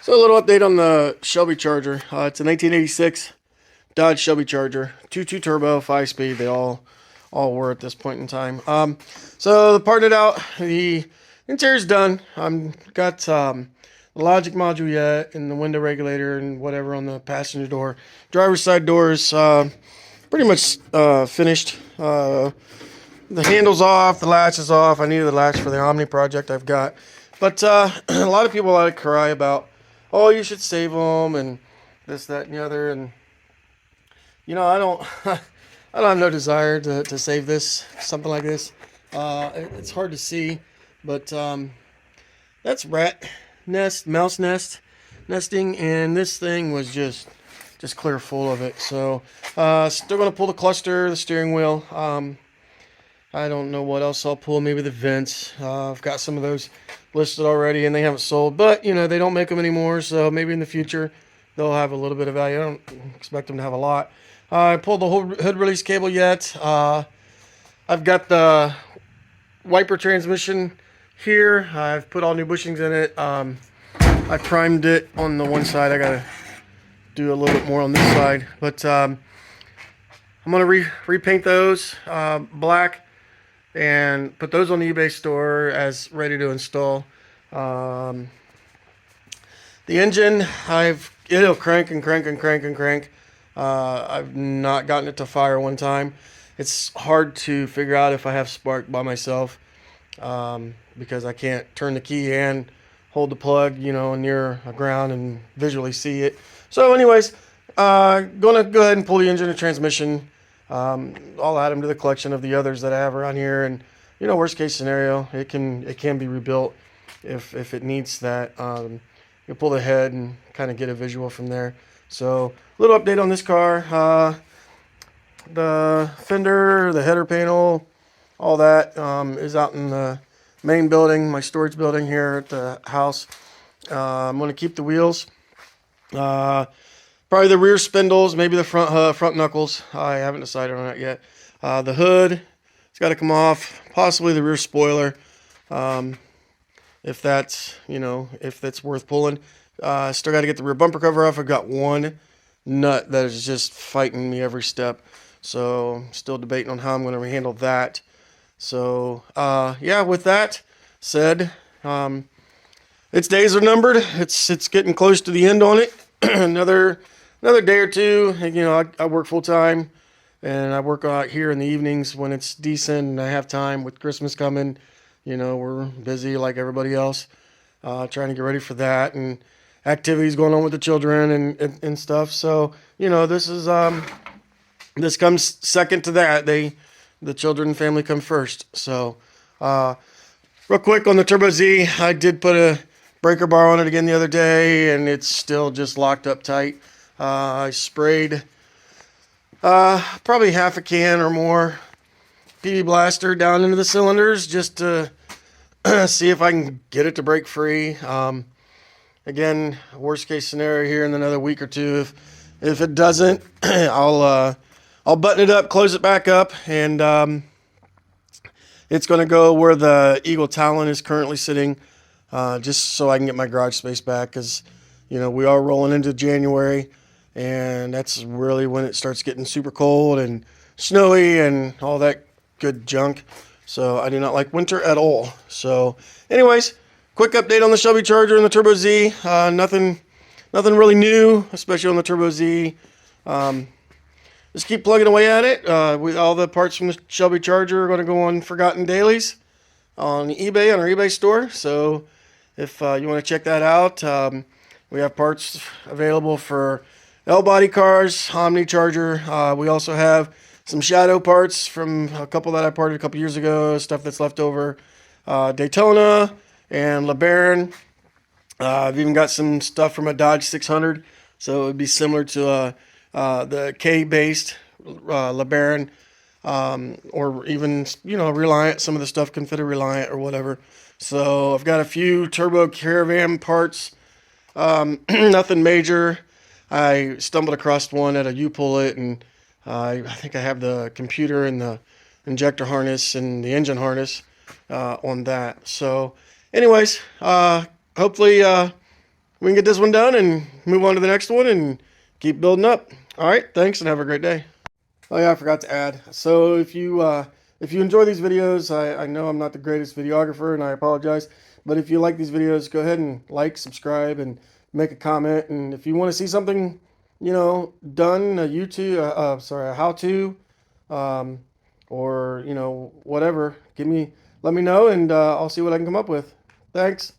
So a little update on the Shelby Charger. It's a 1986 Dodge Shelby Charger, 2.2 turbo, 5-speed. They all were at this point in time. So parted it out. The interior's done. Got the logic module yet, and the window regulator and whatever on the passenger door. Driver's side doors pretty much finished. The handle's off, the latch is off. I needed the latch for the Omni project I've got. But a lot of people like to cry about, oh, you should save them and this, that, and the other. And you know, I don't have no desire to save this, something like this. It's hard to see, but that's rat nest, mouse nest, nesting, and this thing was just clear full of it. So still gonna pull the cluster, the steering wheel. I don't know what else I'll pull. Maybe the vents. I've got some of those listed already, and they haven't sold. But you know, they don't make them anymore, so maybe in the future they'll have a little bit of value. I don't expect them to have a lot. I pulled the whole hood release cable yet. I've got the wiper transmission here. I've put all new bushings in it. I primed it on the one side. I gotta do a little bit more on this side, but I'm gonna repaint those black and put those on the eBay store as ready to install. The engine, it'll crank and crank and crank and crank. I've not gotten it to fire one time. It's hard to figure out if I have spark by myself because I can't turn the key and hold the plug, you know, near the ground and visually see it. So anyways, gonna go ahead and pull the engine and transmission. I'll add them to the collection of the others that I have around here, and you know, worst case scenario, it can be rebuilt if it needs that. You pull the head and kind of get a visual from there. So a little update on this car. The fender, the header panel, all that is out in the main building, my storage building here at the house. I'm going to keep the wheels. Probably the rear spindles, maybe the front knuckles. I haven't decided on that yet. The hood, it's got to come off. Possibly the rear spoiler, if that's worth pulling. Still got to get the rear bumper cover off. I've got one nut that is just fighting me every step. So still debating on how I'm going to handle that. So yeah, with that said, its days are numbered. It's getting close to the end on it. Another day or two. You know, I work full time, and I work out here in the evenings when it's decent and I have time. With Christmas coming, you know, we're busy like everybody else, trying to get ready for that and activities going on with the children and stuff. So you know, this comes second to that. The children and family come first. So real quick on the Turbo Z, I did put a breaker bar on it again the other day, and it's still just locked up tight. I sprayed probably half a can or more PB Blaster down into the cylinders just to see if I can get it to break free. Again, worst case scenario here in another week or two. If it doesn't, I'll button it up, close it back up, and it's going to go where the Eagle Talon is currently sitting, just so I can get my garage space back, because you know, we are rolling into January, and that's really when it starts getting super cold and snowy and all that good junk. So I do not like winter at all. So anyways, quick update on the Shelby Charger and the Turbo Z. Nothing really new, especially on the Turbo Z. Just keep plugging away at it. With all the parts from the Shelby Charger are going to go on Forgotten Dailies on eBay, on our eBay store. So if you want to check that out, we have parts available for L-body cars, Omni Charger. We also have some shadow parts from a couple that I parted a couple years ago, stuff that's left over. Daytona and LeBaron. I've even got some stuff from a Dodge 600, so it would be similar to the K-based LeBaron, or even, you know, Reliant. Some of the stuff can fit a Reliant or whatever. So I've got a few Turbo Caravan parts. Nothing major. I stumbled across one at a U-Pull-It, and I think I have the computer and the injector harness and the engine harness on that. So anyways, hopefully we can get this one done and move on to the next one and keep building up. All right, thanks and have a great day. Oh yeah, I forgot to add. So if you enjoy these videos, I know I'm not the greatest videographer and I apologize, but if you like these videos, go ahead and like, subscribe, and make a comment. And if you want to see something, done, a how-to, um, or whatever, let me know, and I'll see what I can come up with. Thanks.